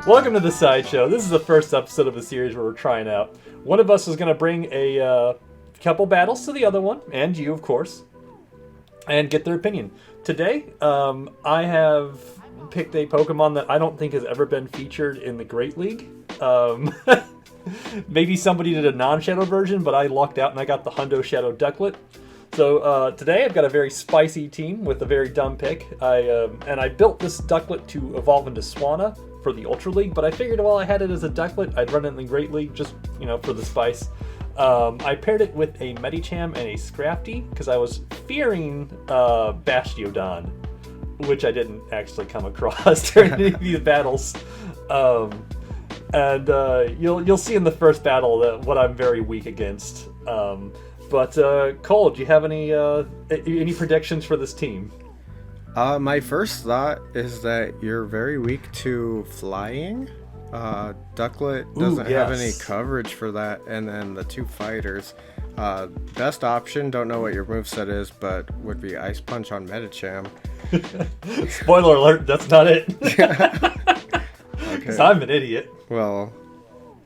Welcome to the Sideshow. This is the first episode of a series where we're trying out. One of us is going to bring a couple battles to the other one, and you, of course, and get their opinion. Today, I have picked a Pokemon that I don't think has ever been featured in the Great League. Maybe somebody did a non-Shadow version, but I lucked out and I got the Hundo Shadow Ducklett. So today I've got a very spicy team with a very dumb pick. I built this Ducklett to evolve into Swanna for the Ultra League, but I figured while I had it as a Ducklett, I'd run it in the Great League just, for the spice. I paired it with a Medicham and a Scrafty because I was fearing Bastiodon, which I didn't actually come across during any of these battles. You'll see in the first battle what I'm very weak against. But Cole, do you have any predictions for this team? My first thought is that you're very weak to flying. Ducklett doesn't have any coverage for that, and then the two fighters. Best option, don't know what your moveset is, but would be Ice Punch on Medicham. Spoiler alert, that's not it. Okay. I'm an idiot. Well,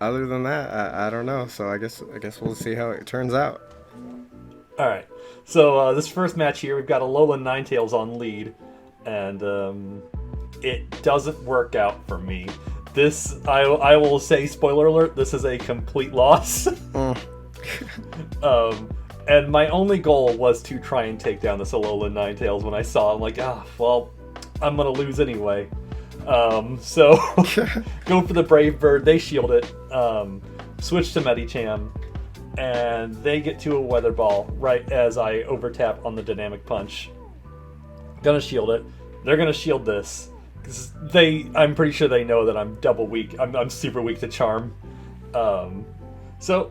other than that, I don't know. So I guess we'll see how it turns out. All right. So this first match here, we've got Alolan Ninetales on lead, and it doesn't work out for me. This, I will say, spoiler alert, this is a complete loss. And my only goal was to try and take down this Alolan Ninetales. When I saw it, I'm like, I'm going to lose anyway. So go for the Brave Bird. They shield it. Switch to Medicham. And they get to a Weather Ball right as I overtap on the Dynamic Punch. Gonna shield it. They're gonna shield this. Because I'm pretty sure they know that I'm double weak. I'm super weak to Charm. So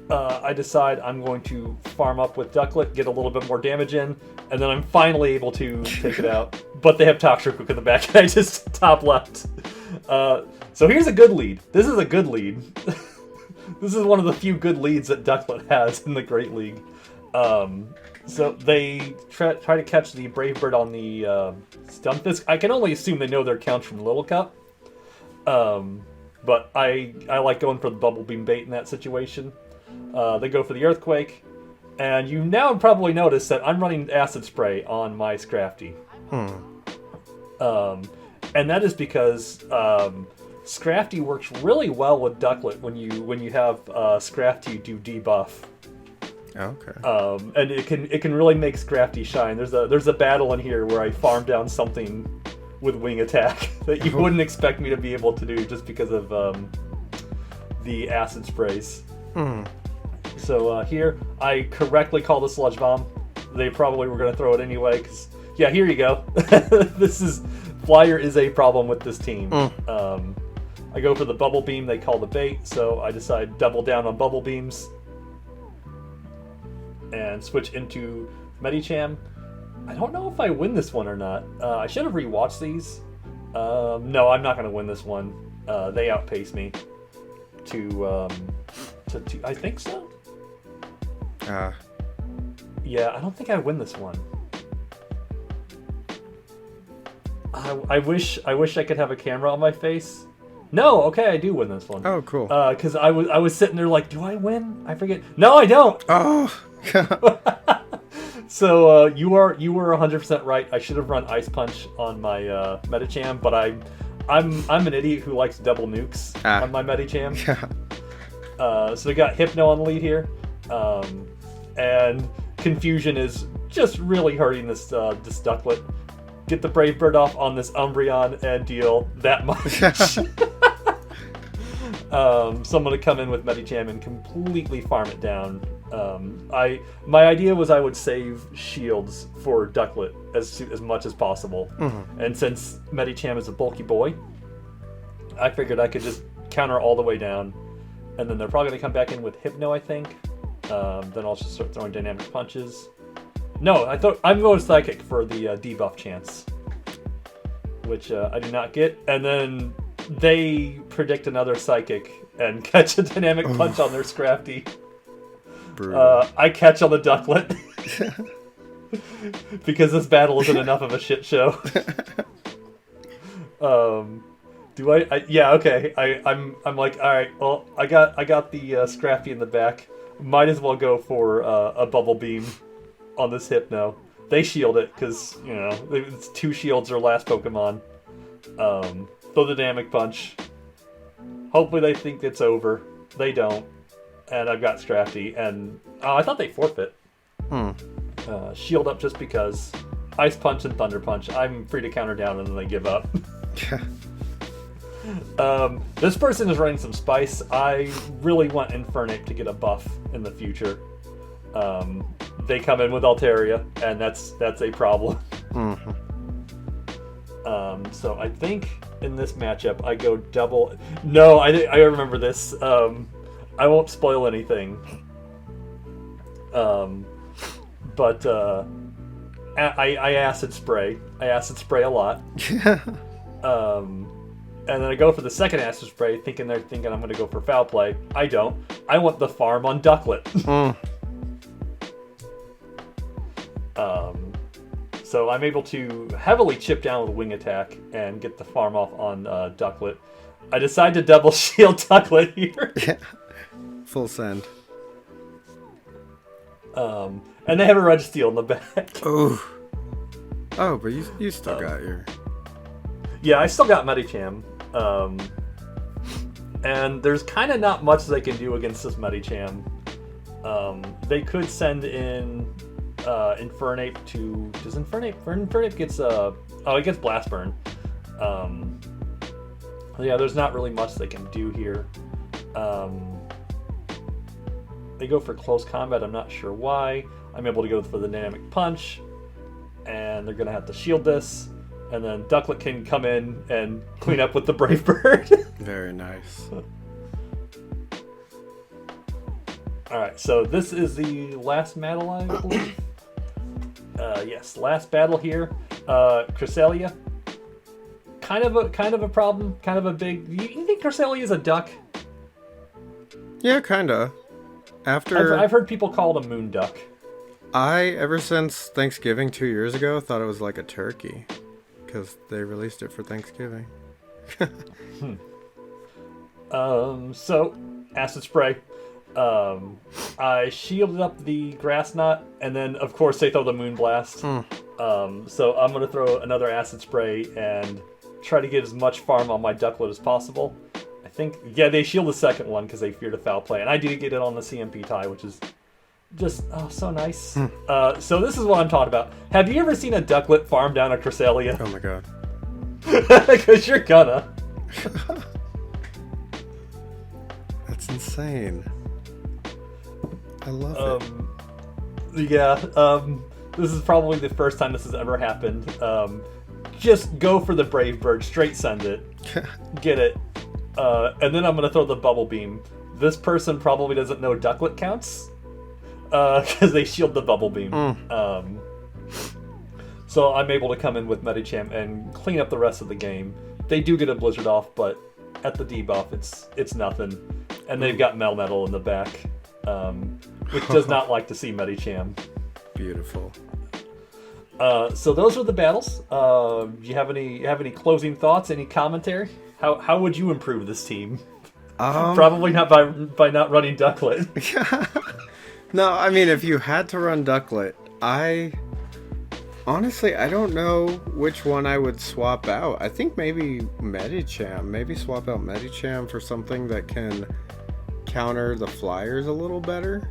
I decide I'm going to farm up with Ducklett, get a little bit more damage in, and then I'm finally able to take it out. But they have Toxtrick in the back, and I just top left. So here's a good lead. This is a good lead. This is one of the few good leads that Ducklett has in the Great League. So they try to catch the Brave Bird on the Stunfisk. I can only assume they know their counts from Little Cup. But I like going for the Bubble Beam bait in that situation. They go for the Earthquake. And you now probably notice that I'm running Acid Spray on my Scrafty. And that is because Scrafty works really well with Ducklett when you have Scrafty do debuff. Okay. And it can really make Scrafty shine. There's a battle in here where I farm down something with Wing Attack that you wouldn't expect me to be able to do just because of the Acid Sprays. So here I correctly call the Sludge Bomb. They probably were going to throw it anyway. Here you go. Flyer is a problem with this team. I go for the Bubble Beam, they call the bait, so I decide double down on Bubble Beams and switch into Medicham. I don't know if I win this one or not. I should have rewatched these. No, I'm not going to win this one. They outpace me to I think so. Yeah, I don't think I win this one. I wish I could have a camera on my face. No, okay, I do win this one. Oh, cool. Because I was sitting there like, do I win? I forget. No, I don't. Oh. So you were 100% right. I should have run Ice Punch on my Medicham, but I'm an idiot who likes double nukes on my Medicham. So we got Hypno on the lead here, and Confusion is just really hurting this Ducklett. Get the Brave Bird off on this Umbreon and deal that much. So I'm going to come in with Medicham and completely farm it down. My idea was I would save shields for Ducklett as much as possible. And since Medicham is a bulky boy, I figured I could just counter all the way down. And then they're probably going to come back in with Hypno, I think. Then I'll just start throwing Dynamic Punches. No, I'm going Psychic for the debuff chance, which I do not get. And then they predict another Psychic and catch a Dynamic Punch on their Scrafty. I catch on the Ducklett. because this battle isn't enough of a shit show. Do I? Yeah, okay. I'm like, all right. Well, I got the Scrappy in the back. Might as well go for a bubble beam on this Hypno. They shield it because it's 2 shields or last Pokemon. Throw the Dynamic Punch. Hopefully they think it's over. They don't. And I've got Scrappy. And I thought they forfeit. Shield up just because. Ice Punch and Thunder Punch. I'm free to counter down and then they give up. This person is running some Spice. I really want Infernape to get a buff in the future. They come in with Altaria, and that's a problem. So I think in this matchup I go double. No, I remember this. I won't spoil anything. But I Acid Spray. I Acid Spray a lot. And then I go for the second Acid Spray, thinking I'm going to go for Foul Play. I don't. I want the farm on Ducklett. So I'm able to heavily chip down with Wing Attack and get the farm off on Ducklett. I decide to double shield Ducklett here. Full send. And they have a Registeel in the back. Oh, but you still got your... Yeah, I still got Medicham. And there's kind of not much they can do against this Medicham. They could send in Infernape to... Does Infernape gets... it gets Blast Burn. Yeah, there's not really much they can do here. They go for Close Combat, I'm not sure why. I'm able to go for the Dynamic Punch. And they're going to have to shield this. And then Ducklett can come in and clean up with the Brave Bird. Very nice. Alright, so this is the last battle, I believe. Yes, last battle here. Cresselia. Kind of a problem. Kind of a big... You think Cresselia is a duck? Yeah, kinda. I've heard people call it a moon duck. Ever since Thanksgiving 2 years ago, thought it was like a turkey. Because they released it for Thanksgiving. So, Acid Spray. I shielded up the Grass Knot, and then, of course, they throw the Moon Blast. So I'm going to throw another Acid Spray and try to get as much farm on my Ducklett as possible. I think, they shield the second one because they feared a Foul Play, and I did get it on the CMP tie, which is just, so nice. So this is what I'm talking about. Have you ever seen a Ducklett farm down a Cresselia? Oh my god. Because you're gonna. That's insane. I love it. Yeah, this is probably the first time this has ever happened. Just go for the Brave Bird, straight send it, get it, and then I'm going to throw the Bubble Beam. This person probably doesn't know Ducklett counts, because they shield the Bubble Beam. So I'm able to come in with Medicham and clean up the rest of the game. They do get a Blizzard off, but at the debuff, it's nothing. And they've got Melmetal in the back, which does not like to see Medicham. Beautiful. So those are the battles. Do you have any closing thoughts? Any commentary? How would you improve this team? Probably not by not running Ducklett. No, I mean, if you had to run Ducklett, honestly, I don't know which one I would swap out. I think maybe Medicham. Maybe swap out Medicham for something that can counter the flyers a little better.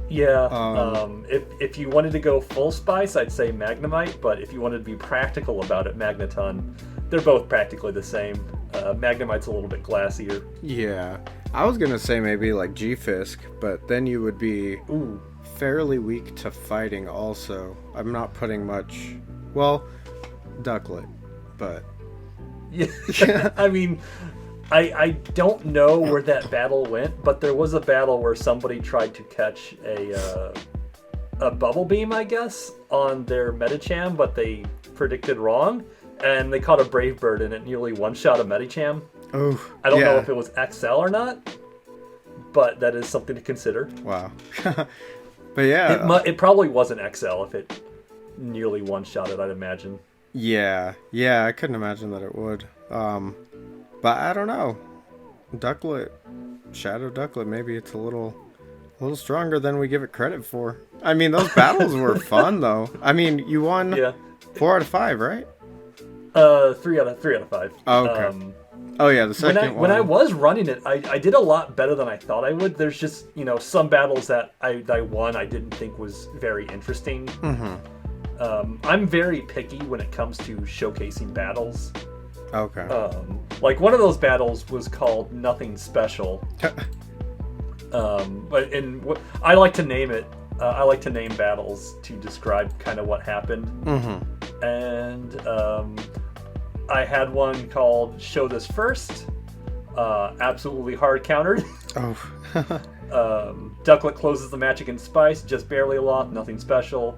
Yeah, if you wanted to go full Spice, I'd say Magnemite, but if you wanted to be practical about it, Magneton. They're both practically the same. Magnemite's a little bit glassier. Yeah, I was gonna say maybe like G-Fisk, but then you would be fairly weak to fighting also. I'm not putting much... Well, Ducklett, but... Yeah, I mean... I don't know where that battle went, but there was a battle where somebody tried to catch a Bubble Beam, I guess, on their Medicham, but they predicted wrong, and they caught a Brave Bird, and it nearly one-shot a Medicham. Oh, I don't know if it was XL or not, but that is something to consider. Wow. But yeah... It probably wasn't XL if it nearly one-shot it, I'd imagine. Yeah, I couldn't imagine that it would. But I don't know. Ducklett, Shadow Ducklett, maybe it's a little stronger than we give it credit for. I mean, those battles were fun though. I mean, you won 4 out of 5, right? 3 out of 5. Oh, okay. Oh yeah, the second one. When I was running it, I did a lot better than I thought I would. There's just some battles that I won I didn't think was very interesting. Mm-hmm. I'm very picky when it comes to showcasing battles. Okay. Like one of those battles was called Nothing Special. I like to name it. I like to name battles to describe kind of what happened. Mm-hmm. And I had one called Show This First. Absolutely hard countered. Oh. Ducklett closes the match against Spice, just barely lost, nothing special.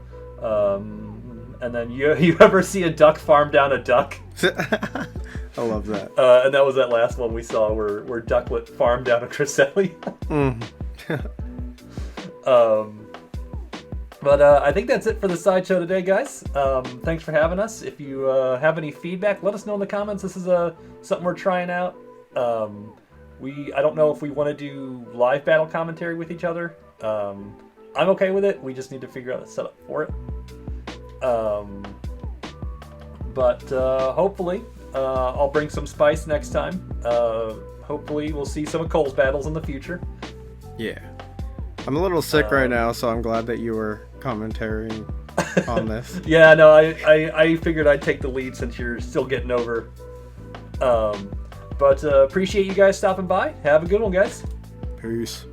And then you ever see a duck farm down a duck? I love that. And that was that last one we saw where Ducklett farmed down a Cresselli. But I think that's it for the Sideshow today, guys. Thanks for having us. If you have any feedback, let us know in the comments. This is something we're trying out. I don't know if we want to do live battle commentary with each other. I'm okay with it. We just need to figure out the setup for it. But hopefully I'll bring some spice next time. Hopefully we'll see some of Cole's battles in the future. Yeah. I'm a little sick right now, so I'm glad that you were commentating on this. Yeah, no, I figured I'd take the lead since you're still getting over. But appreciate you guys stopping by. Have a good one, guys. Peace.